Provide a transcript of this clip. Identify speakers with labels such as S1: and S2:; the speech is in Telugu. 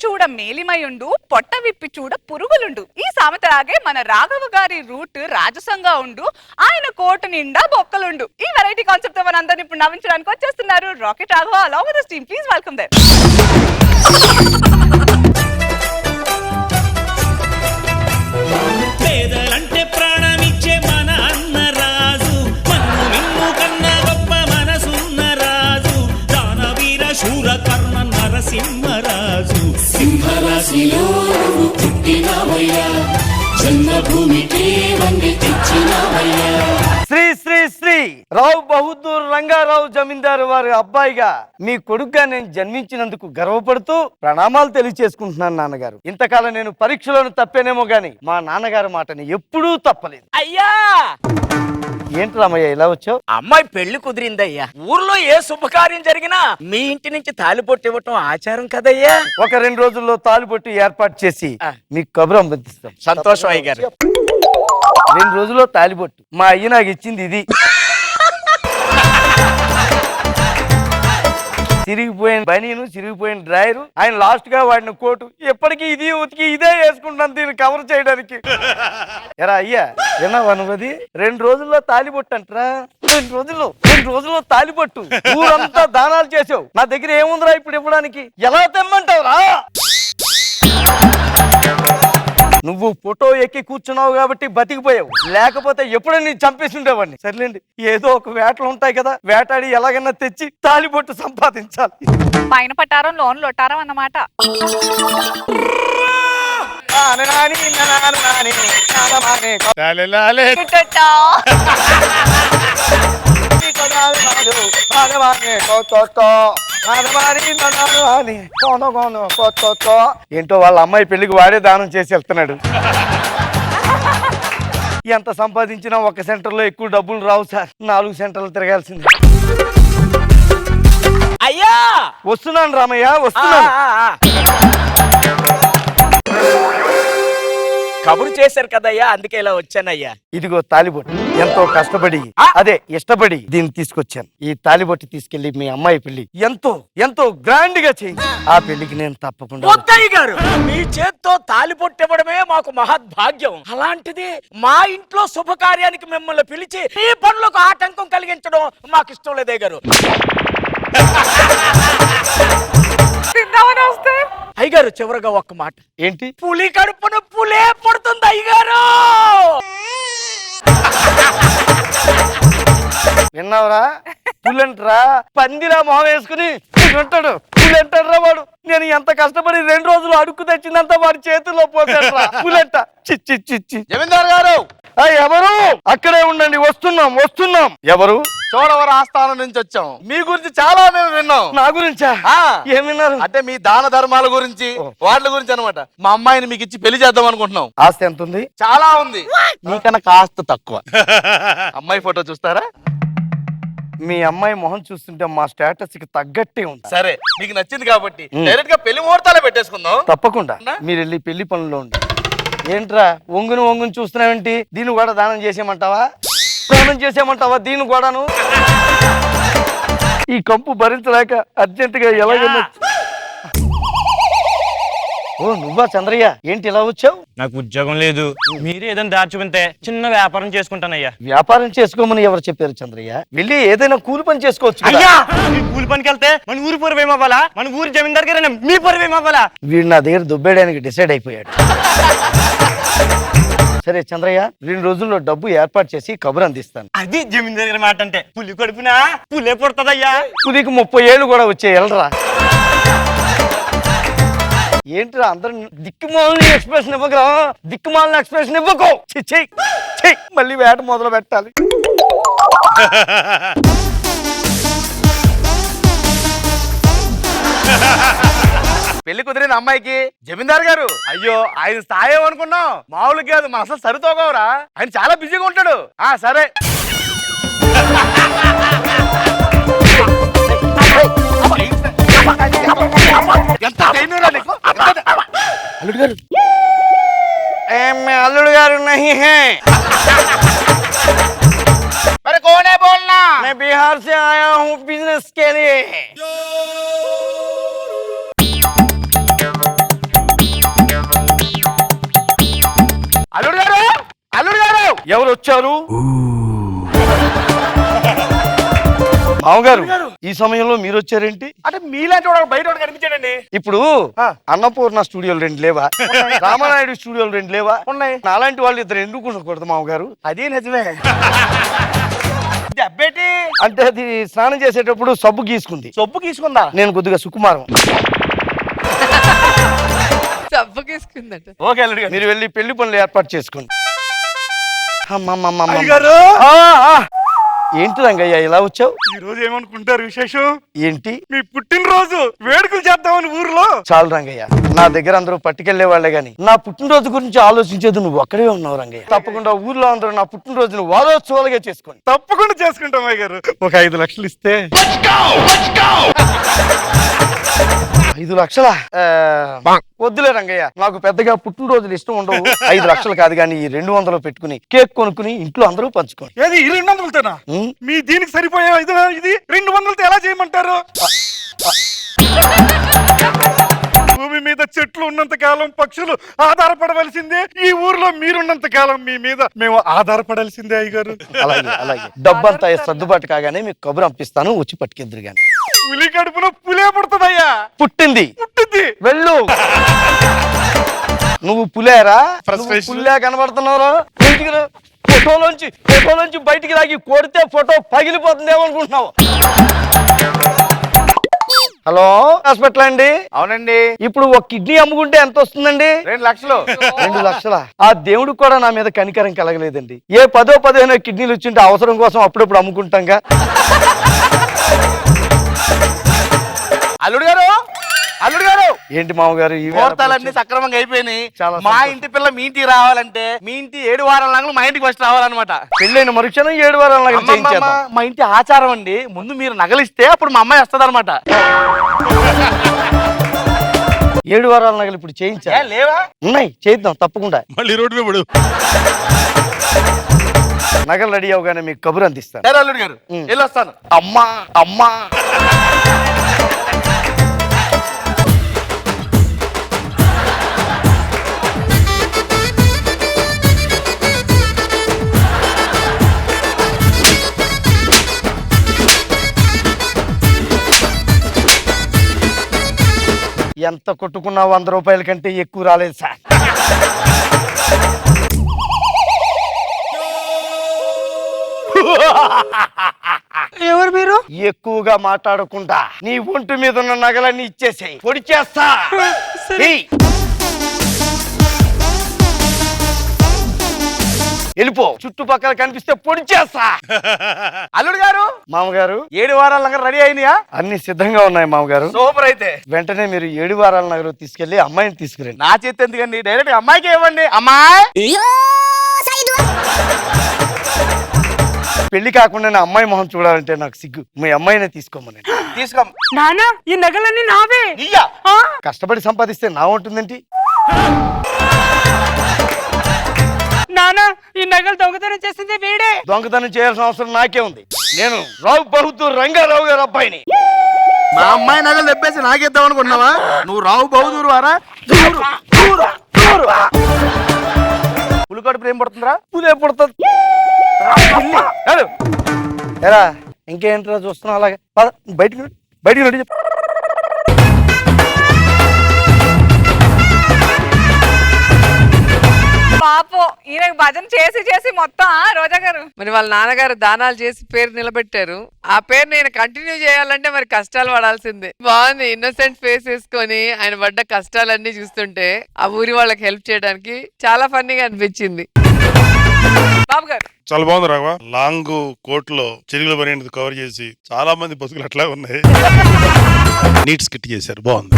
S1: చూడ మేలిమయుండు పొట్ట విప్పి చూడ పురుగులుండు. ఈ సామెతలాగే మన రాఘవ గారి రూట్ రాజసంగా ఉండు, ఆయన కోటు నిండా బొక్కలుండు. ఈ వెరైటీ కాన్సెప్ట్ తో మనందరినీ ఇప్పుడు నవ్వించడానికి వచ్చేస్తున్నారు rocket Raghava along with his team. Please welcome them.
S2: పేదలంటే ప్రాణమిచ్చే మన అన్న రాజు, మన్ను మిన్ను కన్న గొప్ప మనసున్న రాజు, దానవీర శూర కర్ణ నరసింహరాజు.
S3: సింహరాశిలో నువ్వు పుట్టినవయ్యా, జన్మభూమికి వంగి తెచ్చినవయ్యా.
S4: శ్రీ శ్రీ శ్రీ రావు బహదూర్ రంగారావు జమీందారు వారి అబ్బాయిగా మీ కొడుకుగా నేను జన్మించినందుకు గర్వపడుతూ ప్రణామాలు తెలియచేసుకుంటున్నాను నాన్నగారు. ఇంతకాలం నేను పరీక్షలను తప్పేనేమో గాని మా నాన్నగారి మాటని ఎప్పుడూ తప్పలేదు.
S5: అయ్యా
S4: ఏంటి రామయ్య ఇలా వచ్చావు?
S5: అమ్మాయి పెళ్లి కుదిరిందయ్యా. ఊర్లో ఏ శుభకార్యం జరిగినా మీ ఇంటి నుంచి తాలిపొట్టు ఇవ్వటం ఆచారం కదయ్యా.
S4: ఒక 2 రోజుల్లో తాలిబొట్టు ఏర్పాటు చేసి మీకు కబురు అందిస్తాం.
S5: సంతోషం అయ్య గారు.
S4: 2 రోజుల్లో తాలిబొట్టు. మా అయ్య నాకు ఇచ్చింది ఇది. చిరిగిపోయిన బనీను, చిరిగిపోయిన డ్రాయరు, ఆయన లాస్ట్ గా వాడిన కోటు. ఎప్పటికీ ఇది ఉతికి ఇదే వేసుకుంటాను దీన్ని కవర్ చేయడానికి. ఎరా అయ్యా విన్నావా నువ్వది? 2 రోజుల్లో తాలిబొట్టు అంటరా. 2 రోజుల్లో తాలిబొట్టు. ఊరంతా దానాలు చేసావు, నా దగ్గర ఏముందిరా ఇప్పుడు ఇవ్వడానికి? ఎలా తెమ్మంటావురా? నువ్వు ఫోటో ఎక్కి కూర్చున్నావు కాబట్టి బతికిపోయావు, లేకపోతే ఎప్పుడో నేను చంపేసి ఉండేవాడిని. సర్లేండి, ఏదో ఒక వేటలు ఉంటాయి కదా, వేటాడి ఎలాగైనా తెచ్చి తాలిబొట్టు సంపాదించాలి.
S1: పైన పట్టారం లోన్ లొట్టారం అన్నమాట.
S4: ఏంటో వాళ్ళ అమ్మాయి పెళ్లికి వాడే దానం చేసి వెళ్తున్నాడు. ఎంత సంపాదించినా 1 సెంటర్లో ఎక్కువ డబ్బులు రావు సార్. 4 సెంటర్లు తిరగాల్సింది.
S5: అయ్యా
S4: వస్తున్నాను రామయ్య, వస్తున్నాను.
S5: కబురు చేశారు కదయ్యా, అందుకే ఇలా వచ్చానయ్యా.
S4: ఇదిగో తాలిబొట్టు. ఎంతో కష్టపడి అదే ఇష్టపడి దీన్ని తీసుకొచ్చాను. ఈ తాలిబొట్టు తీసుకెళ్లి మీ అమ్మాయి పెళ్లి ఎంతో ఎంతో గ్రాండ్ గా చేయించి ఆ పెళ్లికి నేను తప్పకుండా.
S5: వద్దయ్య గారు, మీ చేత్తో తాలిపొట్టు ఇవ్వడమే మాకు మహద్భాగ్యం. అలాంటిది మా ఇంట్లో శుభకార్యానికి మిమ్మల్ని పిలిచి ఈ పనులకు ఆటంకం కలిగించడం మాకు ఇష్టం లేదే గారు. అయ్యగారు చివరగా ఒక్క మాట.
S4: ఏంటి?
S5: పులి కడుపున పులే పడుతుంది అయ్యగారు.
S4: విన్నావురా? పులంటరా, పందిలా మొహం వేసుకుని అంటాడు. పులంటాడు రా వాడు. నేను ఎంత కష్టపడి 2 రోజులు అడుక్కు తెచ్చిందంతా వాడి చేతుల్లో పోతాడ్రా పులంట. చిచ్చి చిచ్చి.
S6: జమీందార్ గారు,
S4: ఎవరు? అక్కడే ఉండండి, వస్తున్నాం. ఎవరు?
S6: చోడవరం ఆస్థానం నుంచి వచ్చాం. మీ గురించి చాలా మేము విన్నాం.
S4: నా గురించా? ఏం విన్నారు?
S6: అంటే మీ దాన ధర్మాల గురించి, వాటి గురించి అనమాట. మా అమ్మాయిని మీకు ఇచ్చి పెళ్లి చేద్దాం అనుకుంటున్నాం.
S4: ఆస్తి ఎంత ఉంది?
S6: చాలా ఉంది. మీకన్నా కాస్త తక్కువ. అమ్మాయి ఫోటో చూస్తారా?
S4: మీ అమ్మాయి మొహం చూస్తుంటే మా స్టేటస్ కి తగ్గట్టే ఉంది.
S6: సరే, మీకు నచ్చింది కాబట్టి డైరెక్ట్ గా పెళ్లి ముహూర్తాలే పెట్టేసుకుందాం.
S4: తప్పకుండా. మీరు వెళ్ళి పెళ్లి పనుల్లో ఉండి. ఏంట్రా ఒంగుని చూస్తున్నావేంటి? దీన్ని కూడా దానం చేసేయమంటావా? దానం చేసేయమంటావా దీన్ని కూడాను? ఈ కంపు భరించలేక అర్జెంటుగా ఎలాగైనా. ఓ నువ్వా చంద్రయ్య? ఏంటి ఇలా వచ్చావు?
S7: నాకు ఉద్యోగం లేదు, మీరే ఏదైనా దారి చూపితే చిన్న వ్యాపారం చేసుకుంటానయ్యా.
S4: వ్యాపారం చేసుకోమని ఎవరు చెప్పారు చంద్రయ్య? వెళ్ళి ఏదైనా కూలి పని చేసుకోవచ్చు.
S7: అయ్యా కూలి పనికి వెళ్తే మన ఊరి పొరువు ఏమవ్వాలా? మన ఊరి జమీందార్ గారు మీ పొరువు ఏమవ్వాలా?
S4: వీడు నా దగ్గర దుబ్బేయడానికి డిసైడ్ అయిపోయాడు. సరే చంద్రయ్య, 2 రోజుల్లో డబ్బు ఏర్పాటు చేసి కబురు అందిస్తాను.
S7: అది జమీందార్ గారి మాట అంటే. పులి కడుపునా పులే పుడతదయ్యా.
S4: పులికి 30 ఏళ్ళు కూడా వచ్చాయి. వెళ్ళరా. ఏంట్రా అందరూ దిక్కుమాలని ఎక్స్ప్రెషన్ ఇవ్వగరా? దిక్కుమాలని ఎక్స్ప్రెషన్ ఇవ్వకు. మళ్ళీ వేట మొదలు పెట్టాలి.
S6: పెళ్లి కుదిరిన అమ్మాయికి జమీందార్ గారు, అయ్యో ఆయన స్థాయి అనుకున్నాం, మామూలు కాదు. మన అసలు సరితోగవరా, ఆయన చాలా బిజీగా ఉంటాడు. సరే
S4: అల్లుడు గారు, అల్లుడు గారు నహీ హై.
S6: మరి కోనే బోల్నా?
S4: मैं बिहार से आया हूँ बिजनेस के लिए.
S6: అల్లుడు గారు అల్లుడు గారు
S4: ఎవరు వచ్చారు? మామగారు ఈ సమయంలో మీరు వచ్చారేంటి?
S6: అంటే మీలాంటి వాడు బయట వాడు కనిపించాడండి.
S4: ఇప్పుడు అన్నపూర్ణ స్టూడియోలు 2 లేవా? రామానాయుడు స్టూడియోలు 2 లేవా?
S6: ఉన్నాయి.
S4: నాలాంటి వాళ్ళు ఇద్దరు ఎందుకు ఉండకూడదు మామగారు?
S6: అదే నిజమే. అబ్బేటి
S4: అంటే అది స్నానం చేసేటప్పుడు సబ్బు గీసుకుంది.
S6: సొబ్బు తీసుకుందా?
S4: నేను కొద్దిగా సుకుమారం.
S1: సబ్బుకేసుకుందట.
S6: ఓకే అల్లుడు గారు
S4: మీరు వెళ్ళి పెళ్లి పనులు ఏర్పాటు చేసుకోండి. అమ్మమ్మమ్మమ్మ.
S6: గారు
S4: ఆ, ఆ. ఏంటి రంగయ్య ఇలా వచ్చావు?
S7: ఈ రోజు ఏమనుకుంటారు విశేషం?
S4: ఏంటి?
S7: మీ పుట్టినరోజు వేడుకలు చేద్దామని ఊర్లో.
S4: చాలు రంగయ్య, నా దగ్గర అందరూ పట్టుకెళ్లే వాళ్ళే గాని నా పుట్టినరోజు గురించి ఆలోచించేది నువ్వు ఒక్కడే ఉన్నావు రంగయ్య. తప్పకుండా ఊర్లో అందరూ నా పుట్టినరోజును వారోత్సవాలుగా చేసుకోండి.
S7: తప్పకుండా చేసుకుంటాం అయ్య గారు. ఒక 5 లక్షలు ఇస్తే
S4: 5 లక్షలా? వద్దులే రంగయ్య, నాకు పెద్దగా పుట్టినరోజులు ఇష్టం ఉండవు. 5 లక్షలు కాదు కానీ ఈ 200 పెట్టుకుని కేక్ కొనుక్కుని ఇంట్లో అందరూ పంచుకోండి.
S7: ఏది ఈ 200తోనా? మీ దీనికి సరిపోయే ఇది 200తో ఎలా చేయమంటారు? భూమి మీద చెట్లు ఉన్నంత కాలం పక్షులు ఆధారపడవలసిందే. ఈ ఊర్లో మీరున్నంత కాలం మీ మీద మేము ఆధారపడాల్సిందే అయ్యగారు.
S4: అలాగే అలాగే, డబ్బంతా సర్దుబాటు కాగానే మీకు కబురు పంపిస్తాను, వచ్చి పట్టుకెద్దురు గాని.
S7: పులి కడుపున పులే పుడుతుందయ్యా.
S4: పుట్టింది
S7: పుట్టింది.
S4: వెళ్ళు. నువ్వు పులేరా?
S7: Frustration.
S4: పుల్లే కనబడుతున్నావు. ఫోటోలోంచి బయటికి లాగి కొడితే ఫోటో పగిలిపోతుంది ఏమనుకుంటున్నావు? హలో, హాస్పిటల్ అండి?
S6: అవునండి.
S4: ఇప్పుడు ఒక కిడ్నీ అమ్ముకుంటే ఎంత వస్తుందండి?
S6: 2 లక్షలు.
S4: 2 లక్షల? ఆ దేవుడికి కూడా నా మీద కనికరం కలగలేదండి. ఏ 10-15 కిడ్నీలు వచ్చింటే అవసరం కోసం అప్పుడప్పుడు అమ్ముకుంటాంగా.
S6: అల్లుడు గారు అల్లుడు గారు
S4: ఏంటి మామగారు ఈ వేళ
S6: ముహూర్తాలన్నీ సక్రమంగా అయిపోయినాయి.
S4: చాలా
S6: మా
S4: సంతోషం.
S6: ఇంటి పిల్ల మీ ఇంటికి రావాలంటే మీ ఇంటి 7 వారాల నాగులు మా ఇంటికి ఫస్ట్ రావాలన్నమాట.
S4: పెళ్ళైన మరుక్షణం 7 వారాల నగలు
S6: అమ్మమ్మమ్మ,
S4: చేయించేద్దాం.
S6: మా ఇంటి ఆచారం అండి. ముందు మీరు నగలిస్తే అప్పుడు మా అమ్మాయి వస్తుంది అనమాట.
S4: 7 వారాల నగలు ఇప్పుడు చేయించా
S6: లేవా?
S4: ఉన్నాయి, చేద్దాం తప్పకుండా.
S7: మళ్ళీ రోడ్డు మీద పడు.
S4: నగలు రెడీ అవగానే మీకు కబురు అందిస్తాను.
S6: సరే అల్లుడు గారు, వెళ్ళొస్తాను.
S4: అమ్మా అమ్మా. ఎంత కొట్టుకున్నా 100 రూపాయల కంటే ఎక్కువ రాలేదు సార్.
S1: ఎవరు మీరు?
S4: ఎక్కువగా మాట్లాడకుండా నీ ఒంటి మీద ఉన్న నగలన్నీ ఇచ్చేసాయి, పొడి చేస్తా. ఏయ్. వెళ్ళిపో, చుట్టుపక్కల కనిపిస్తే పొడి చేస్తా.
S6: అల్లుడు గారు,
S4: మామగారు
S6: 7 వారాల నగలు రెడీ అయినాయా?
S4: అన్ని సిద్ధంగా ఉన్నాయి మామగారు.
S6: సూపర్. అయితే
S4: వెంటనే మీరు 7 వారాల నగలు తీసుకెళ్లి అమ్మాయిని తీసుకురండి.
S6: నా చేతి ఎందుకండి, డైరెక్ట్ అమ్మాయికి ఇవ్వండి. అమ్మాయి,
S4: పెళ్లి కాకుండా నా అమ్మాయి మొహం చూడాలంటే నాకు సిగ్గు. మీ అమ్మాయినే తీసుకోమని.
S6: తీసుకో.
S1: నానా, ఈ నగలన్నీ నావే.
S6: ఇయ్యా.
S4: కష్టపడి సంపాదిస్తే నా ఉంటుందేంటి?
S1: నానా, ఈ నగలు దొంగతనం చేసింది వీడే.
S4: దొంగతనం చేయాల్సిన అవసరం నాకే ఉంది. నేను రావు బహదూర్ రంగారావు గారు అబ్బాయిని.
S6: మా అమ్మాయి నగలు తెప్పేసి నాకేద్దాం అనుకున్నావా? నువ్వు రావు బహదూర్ వారా? పులికడు ప్రేమ పడుతుందిరా?
S4: పూలే పుడుతుంది. ఎరా ఇంకేంట్రా చూస్తున్నావు? అలాగే పద, బయటికి రెడీ చెప్పు.
S1: పాపం ఈయన భజన చేసి మొత్తం రోజా గారు. మరి వాళ్ళ నాన్నగారు దానాలు చేసి పేరు నిలబెట్టారు. ఆ పేరు నేను కంటిన్యూ చేయాలంటే మరి కష్టాలు పడాల్సిందే. బాగుంది, ఇన్నోసెంట్ ఫేస్ వేసుకొని ఆయన పడ్డ కష్టాలన్నీ చూస్తుంటే ఆ ఊరి వాళ్ళకి హెల్ప్ చేయడానికి చాలా ఫన్నీగా అనిపించింది. బాబు గారు
S8: చాలా బాగుంది రాఘవ. లాంగ్ కోట్ లో చెరుగుల పని కవర్ చేసి చాలా మంది బతుకులు అట్లా ఉన్నాయి. నీట్ స్కిట్ చేశారు, బాగుంది.